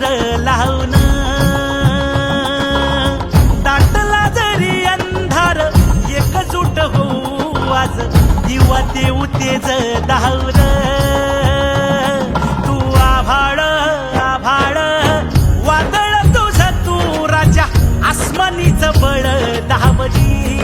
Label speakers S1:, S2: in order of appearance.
S1: सूर लावून दाटला जरी अंधार एकजूट होऊ आज दिवा देऊ तेज दावर तू आभाळ आभाळ वादळ तुझ तू राजा आसमानीच बळ दावली